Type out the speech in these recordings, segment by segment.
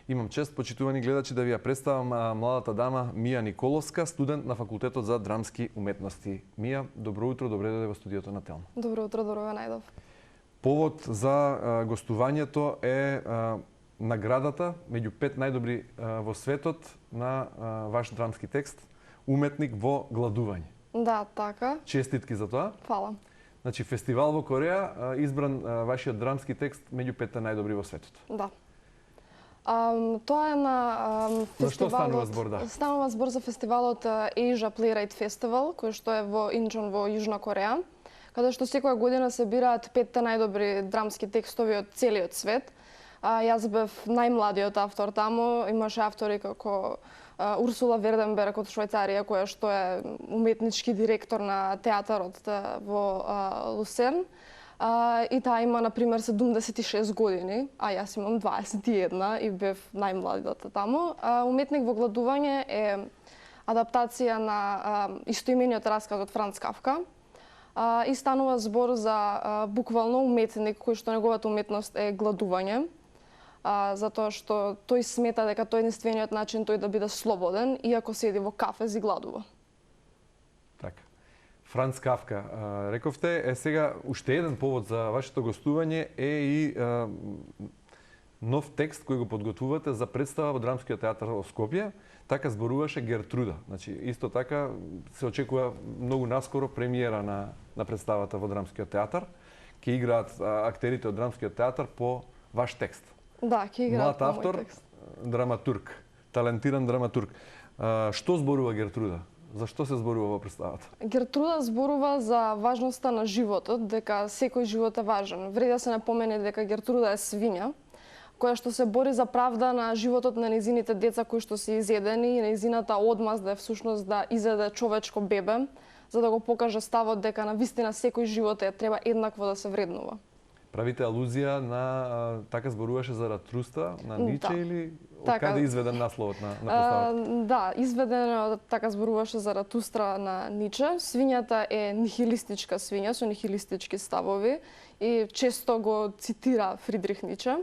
Имам чест, почитувани гледачи, да ви ја представам младата дама Мија Николовска, студент на Факултетот за драмски уметности. Мија, добро утро, добре дојде во студиото на Телма. Добро утро, добро ве најдов. Повод за гостувањето е наградата меѓу 5 најдобри во светот на ваш драмски текст Уметник во гладување. Да, така. Честитки за тоа. Фала. Значи, фестивал во Кореја избран вашиот драмски текст меѓу 5 најдобри во светот. Да. Тоа е на фестивалот... За што станува збор, да? Станува збор за фестивалот Asia Playwright Festival, кој што е во Инчон во Јужна Кореја, каде што секоја година се бираат 5 најдобри драмски текстови од целиот свет. Јас бев најмладиот автор таму, имаше автори како Урсула Верденберг од Швајцарија, која што е уметнички директор на театарот во Лусерн. И таа има, например, 76 години, а јас имам 21 и бев најмладата таму. Уметник во гладување е адаптација на истоимениот расказ од Франц Кафка и станува збор за буквално уметник кој што неговата уметност е гладување, затоа што тој смета дека тој е единствениот начин тој да биде слободен, иако седи во кафез и гладува. Така. Франц Кафка, рековте, сега уште еден повод за вашето гостување е и нов текст кој го подготвувате за представа во Драмскиот театар во Скопје. Така зборуваше Гертруда. Значи, исто така се очекува многу наскоро премиера на представата во Драмскиот театар. Ќе играат актерите од Драмскиот театар по ваш текст. Да, ќе играат по мој автор, текст. Драматург, талентиран драматург. Што зборува Гертруда? Зашто се зборува во представата? Гертруда зборува за важноста на животот, дека секој живот е важен. Вреди да се напомене дека Гертруда е свиња, која што се бори за правда на животот на нејзините деца кои што се изедени и нејзината одмаз да е всушност да изеде човечко бебе, за да го покаже ставот дека на вистина секој живот треба еднакво да се вреднува. Правите алузија на така зборуваше за Ратруста на Ниче, да. или Така. каде изведен насловот на поставата? Да, изведено така зборуваше за Ратустра на Ниче. Свињата е нихилистичка свиња со нихилистички ставови и често го цитира Фридрих Ниче.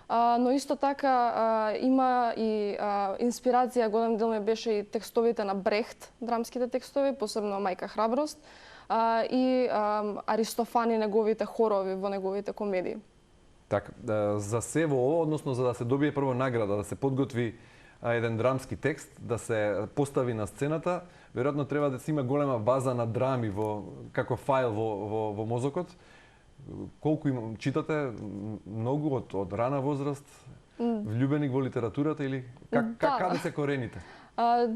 Но исто така има и инспирација, голем дел ми беше и текстовите на Брехт, драмските текстови, посебно Мајка храброст, и Аристофан и неговите хорови во неговите комедии. Така, за се во ово, односно за да се добие прво награда, да се подготви еден драмски текст, да се постави на сцената, веројатно треба да се има голема база на драми како файл во мозокот. Колку читате? Многу од рана возраст? Влюбеник во литературата или каде се корените?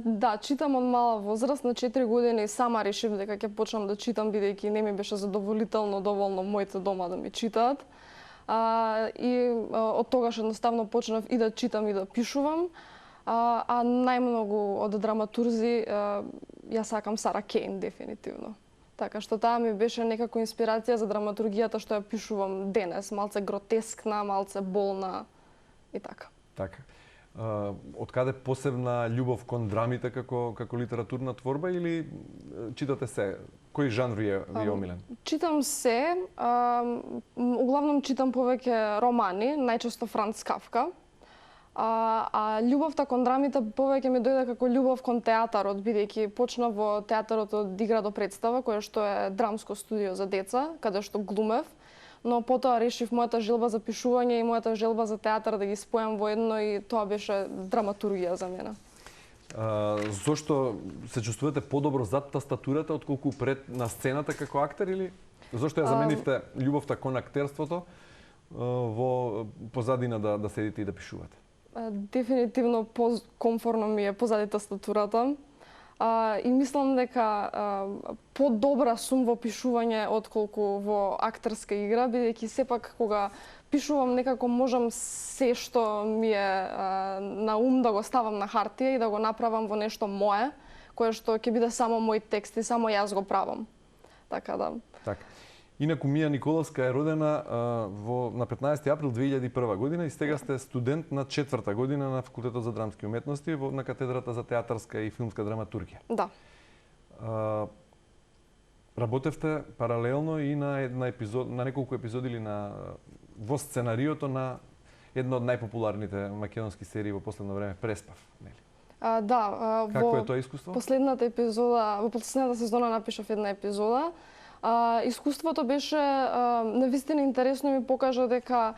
Да, читам од мала возраст, на 4 години сама решив дека ќе почнам да читам, бидејќи не ми беше задоволително доволно моите дома да ми читаат. И од тогаш едноставно почнав и да читам и да пишувам. А најмногу од драматурзи ја сакам Сара Кейн дефинитивно. Така што таа ми беше некако инспирација за драматургијата што ја пишувам денес, малце гротескна, малце болна и така. Така. Од каде посебна љубов кон драмите како литературна творба или читате се? Кој жанр ви е омилен? Читам се, углавном читам повеќе романи, најчесто Франц Кафка. А љубовта кон драмите повеќе ми дојде како љубов кон театарот, бидејќи почнав во театарот од Игра до представа, кое што е драмско студио за деца, каде што глумев, но потоа решив мојата желба за пишување и мојата желба за театар да ги спојам во едно и тоа беше драматургија за мене. Зошто се чувствувате подобро зад тастатурата отколку пред на сцената како актер или зошто ја заменивте љубовта кон актерството во позадина да седите и да пишувате? Дефинитивно комфорно ми е позади тастатурата. И мислам дека подобра сум во пишување отколку во актерска игра, бидејќи сепак кога пишувам некако можам се што ми е на ум да го ставам на хартија и да го направам во нешто мое, кое што ќе биде само мој текст и само јас го правам. Така да. Така. Инаку Мија Николовска е родена на 15 април 2001 година и сега сте студент на 4-та година на Факултетот за драмски уметности на катедрата за театарска и филмска драматургија. Да. Работевте паралелно и на неколку епизоди или во сценариото на една од најпопуларните македонски серии во последно време, Преспав, нели? Да, Како е тоа искуство? Последната епизода, во последната сезона напишав една епизода. Искуството беше навистина интересно и ми покажа дека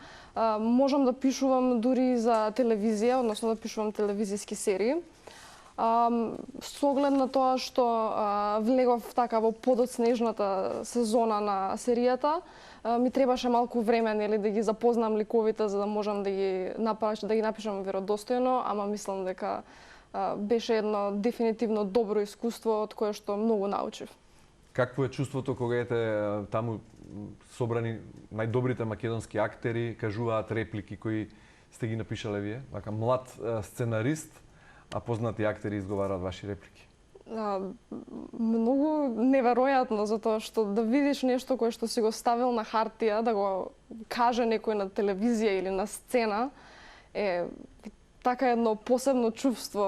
можам да пишувам дури за телевизија, односно да пишувам телевизиски серии. Со оглед на тоа што влегов така во подоцнежната сезона на серијата, ми требаше малку време, нели, да ги запознам ликовите за да можам да ги напишам веродостојно, ама мислам дека беше едно дефинитивно добро искуство од кое што многу научив. Какво е чувството кога ете таму собрани најдобрите македонски актери, кажуваат реплики кои сте ги напишале вие? Вака млад сценарист, а познати актери изговараат ваши реплики. Многу неверојатно, затоа што да видиш нешто кое што си го ставил на хартија, да го каже некој на телевизија или на сцена, е така едно посебно чувство.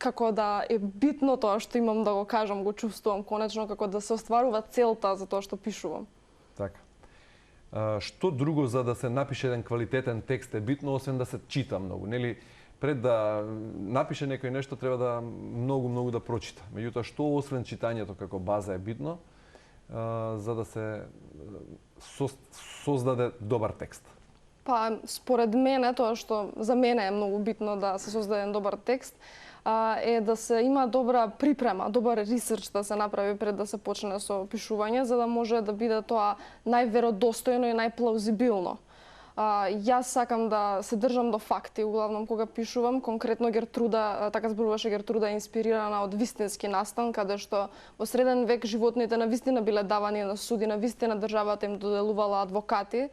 Како да е битно тоа што имам да го кажам, го чувствувам конечно, како да се остварува целта за тоа што пишувам. Така. Што друго за да се напише еден квалитетен текст е битно, освен да се чита многу, нели? Пред да напише некој нешто треба да многу да прочита. Меѓутоа, што освен читањето како база е битно за да се создаде добар текст? Па, според мене, тоа што за мене е многу битно да се создаде еден добар текст, е да се има добра припрема, добар ресерч да се направи пред да се почне со пишување, за да може да биде тоа најверодостојно и најплаузибилно. Јас сакам да се држам до факти, углавном кога пишувам. Конкретно Гертруда, така зборуваше Гертруда, инспирирана од вистински настан, каде што во среден век животните навистина биле давани на суди, навистина државата им доделувала адвокати,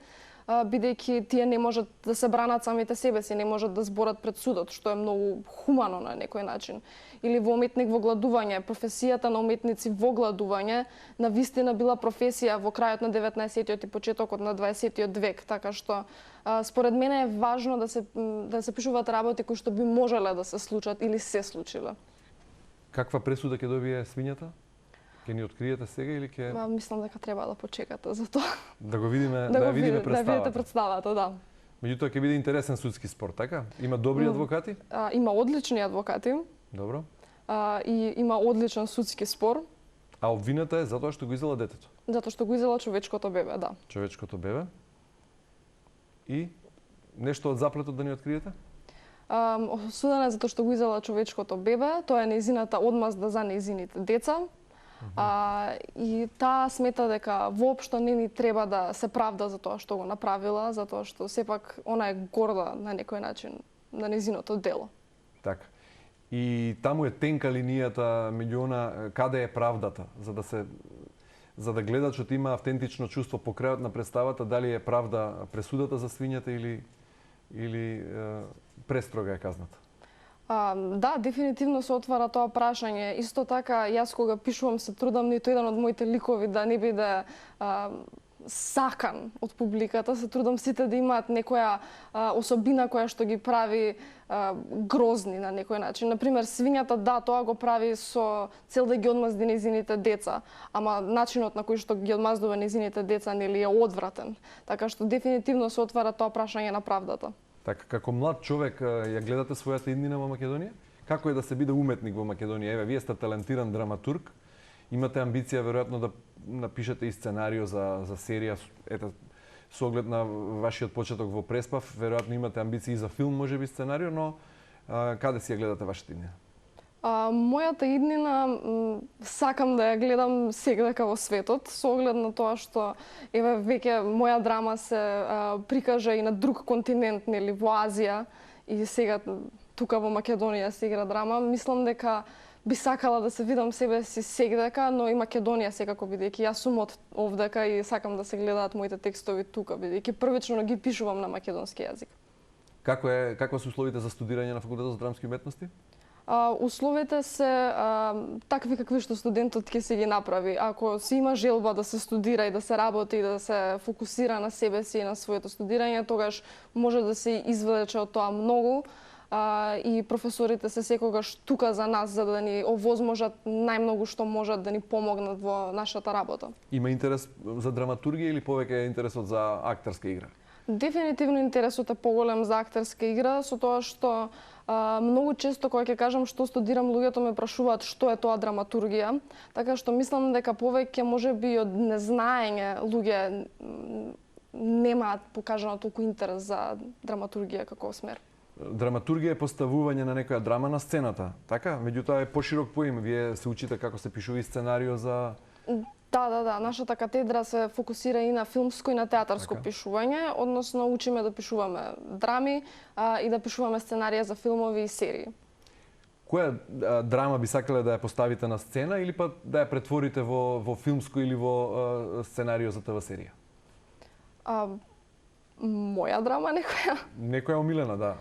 бидејќи тие не можат да се бранат самите себе си, не можат да зборат пред судот, што е многу хумано на некој начин. Или во уметник во гладување, професијата на уметници во гладување навистина била професија во крајот на 19-тиот и почетокот на 20-тиот век, така што според мене е важно да се пишуваат работи кои што би можеле да се случат или се случиле. Каква пресуда ќе добие свињата? Ќе ни откриете сега или ќе... Мислам дека треба да почекате за тоа. Да го видиме, да видиме представата. Да видите представата, да. Меѓутоа ќе биде интересен судски спор, така? Има добри адвокати? Има одлични адвокати. Добро. И има одличен судски спор. А обвината е затоа што го изела детето? Затоа што го изела човечкото бебе, да. Човечкото бебе. И нешто од заплетот да ни откриете? Осудена е затоа што го изела човечкото бебе, тоа е нејзината одмазда за нејзините деца. И таа смета дека воопшто не ни треба да се правда за тоа што го направила, затоа што сепак она е горда на некој начин на нејзиното дело. Така. И таму е тенка линијата меѓу она каде е правдата, за да гледачот има автентично чувство по крајот на представата дали е правда пресудата за свињата или престрога е казната. Да, дефинитивно се отвара тоа прашање. Исто така, јас кога пишувам се трудам ниту еден од моите ликови да не биде сакан од публиката, се трудам сите да имаат некоја особина која што ги прави грозни на некој начин. Например, свињата, да, тоа го прави со цел да ги одмазди нејзините деца, ама начинот на кој што ги одмаздува нејзините деца нели е одвратен. Така што дефинитивно се отвара тоа прашање на правдата. Така, како млад човек, ја гледате својата иднина во Македонија? Како е да се биде уметник во Македонија? Еве, вие сте талентиран драматург, имате амбиција веројатно да напишете и сценарио за серија, ете, со оглед на вашиот почеток во Преспав, веројатно имате амбиции за филм, можеби сценарио, но каде си ја гледате вашата иднина? Мојата иднина сакам да ја гледам сегдека во светот, со оглед на тоа што еве веќе моја драма се прикажа и на друг континент, нели, во Азија, и сега тука во Македонија се игра драма. Мислам дека би сакала да се видам себе си сегдека, но и Македонија секако, бидејќи јас сум од овдека и сакам да се гледаат моите текстови тука, бидејќи првично ги пишувам на македонски јазик. Каква се условите за студирање на факултетот за драмски уметности? Условите се такви какви што студентот ќе си ги направи. Ако си има желба да се студира и да се работи и да се фокусира на себе си и на своето студирање, тогаш може да се извлече од тоа многу. И професорите се секогаш тука за нас, за да ни овозможат најмногу што можат да ни помогнат во нашата работа. Има интерес за драматургија или повеќе е интересот за актерска игра? Дефинитивно интересот е поголем за актерска игра, со тоа што многу често кога ќе кажам што студирам, луѓето ме прашуваат што е тоа драматургија, така што мислам дека повеќе можеби од незнаење луѓе немаат покажано толку интерес за драматургија како смер. Драматургија е поставување на некоја драма на сцената, така? Меѓутоа е поширок поим. Вие се учите како се пишува и сценарио за... Да. Нашата катедра се фокусира и на филмско и на театарско пишување, односно учиме да пишуваме драми и да пишуваме сценарија за филмови и серии. Која драма би сакале да ја поставите на сцена или па да ја претворите во филмско или во сценарио за ТВ серија? Моја драма некоја? Некоја омилена, да.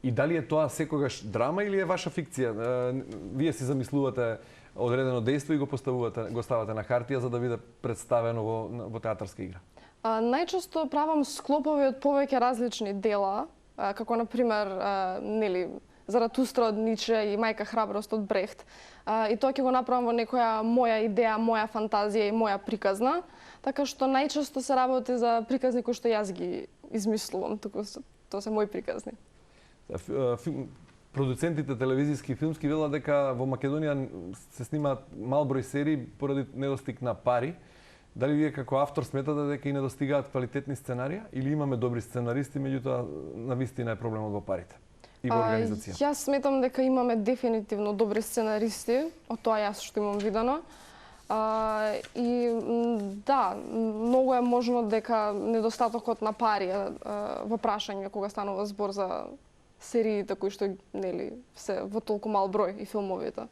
И дали е тоа секогаш драма или е ваша фикција? Вие си замислувате одредено дејство и го ставате на хартија за да биде представено во театарска игра? Најчесто правам склопови од повеќе различни дела, како на пример, Заратустра од Ниче и Мајка храброст од Брехт. И тоа ќе го направам во некоја моја идеја, моја фантазија и моја приказна, така што најчесто се работи за приказни кои што јас ги измислувам, тоа се мои приказни. Продуцентите телевизиски и филмски велат дека во Македонија се снимаат мал број серии поради недостиг на пари. Дали вие како автор сметате дека и недостигаат квалитетни сценарија или имаме добри сценаристи, меѓутоа навистина е проблемот во парите и во организација? Јас сметам дека имаме дефинитивно добри сценаристи, од тоа јас што имам видено. Многу е можно дека недостатокот на пари во прашање кога станува збор за сериите кои што се во толку мал број и филмовите.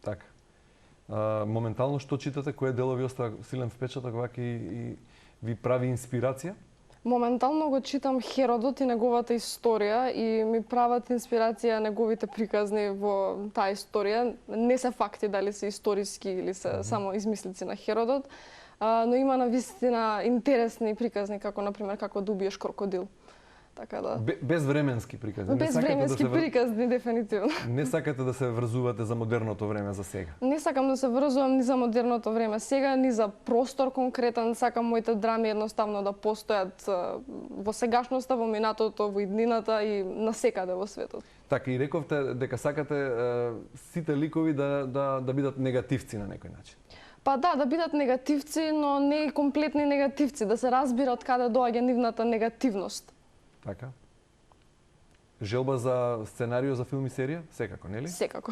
Така. Моментално што читате, кој дел ви остава силен впечаток вака и ви прави инспирација? Моментално го читам Херодот и неговата историја и ми прават инспирација неговите приказни во таа историја. Не се факти дали се историски или се само измислици на Херодот, но има навистина интересни приказни, како например како да убиеш крокодил. Така да. Безвременски приказни. Безвременски приказни, дефинитивно. Не сакате да се врзувате за модерното време за сега? Не сакам да се врзувам ни за модерното време сега, ни за простор конкретен. Сакам моите драми едноставно да постојат во сегашноста, во минатото, во иднината и насекаде во светот. Така, и рековте дека сакате сите ликови да бидат негативци на некој начин. Па да бидат негативци, но не и комплетни негативци, да се разбира од каде доаѓа нивната негативност. Така. Желба за сценарио за филм и серија? Секако, нели? Секако,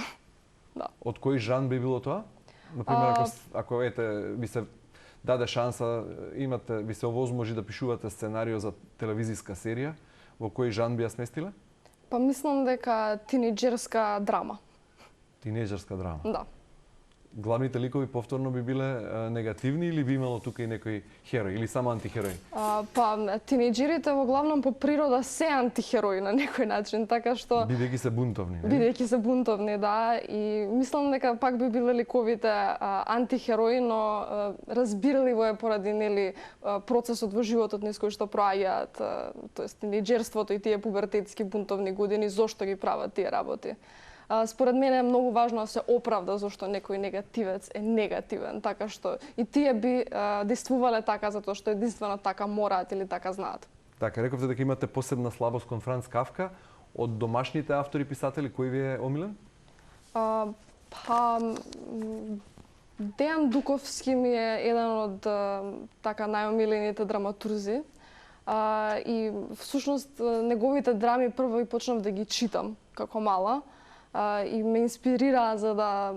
да. Од кој жан би било тоа? Например, ако ви се даде шанса, ви се овозможи да пишувате сценарио за телевизиска серија, во кој жан би ја сместиле? Па мислам дека тинеџерска драма. Тинеџерска драма? Да. Главните ликови повторно би биле негативни или би имало тука и некој херој или само антихерој? Тинеџерите во главном по природа се антихерои на некој начин, така што бидејќи се бунтовни, не? Бидејќи се бунтовни, да, и мислам дека пак би биле ликовите антихерои, но разбирливо е поради процесот во животот низ кој што проаѓаат, тоест тинеџерството и тие пубертетски бунтовни години, зошто ги прават тие работи. Според мене е многу важно да се оправда зашто некој негативец е негативен, така што и тие би действувале така затоа што единствено така мораат или така знаат. Така, рековте дека имате посебна слабост кон Франц Кафка. Од домашните автори писатели кој ви е омилен? Дејан ми е еден од така најомилените драматурзи. И всушност неговите драми прво и почнав да ги читам како мала. И ме инспирира за да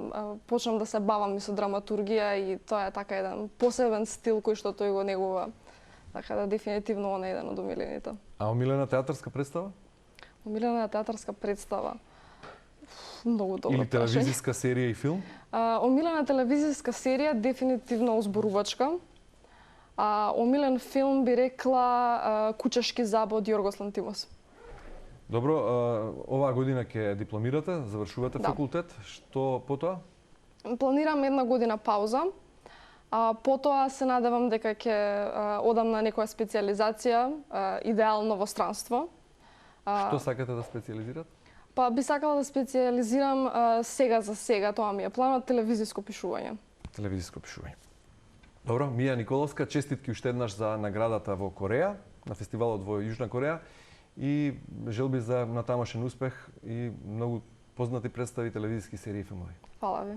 почнам да се бавам и со драматургија и тоа е така еден посебен стил кој што тој го негува. Така да дефинитивно он е еден од омилените. А омилена театарска представа? Омилена театарска представа? Многу добро или телевизиска серија и филм? Омилена телевизиска серија дефинитивно озборувачка. Омилен филм би рекла Кучешки забод Јоргос Лантимос. Добро, оваа година ќе дипломирате, завршувате факултет. Што потоа? Планирам една година пауза. Потоа се надевам дека ќе одам на некоја специјализација, идеално во странство. Што сакате да специјализирате? Па би сакала да специјализирам сега за сега, тоа ми е планот, телевизиско пишување. Телевизиско пишување. Добро, Мија Николовска, честитки уште еднаш за наградата во Кореја, на фестивалот во Јужна Кореја и желби за натамошен успех и многу познати представи, телевизиски серии и филмови. Фала ви.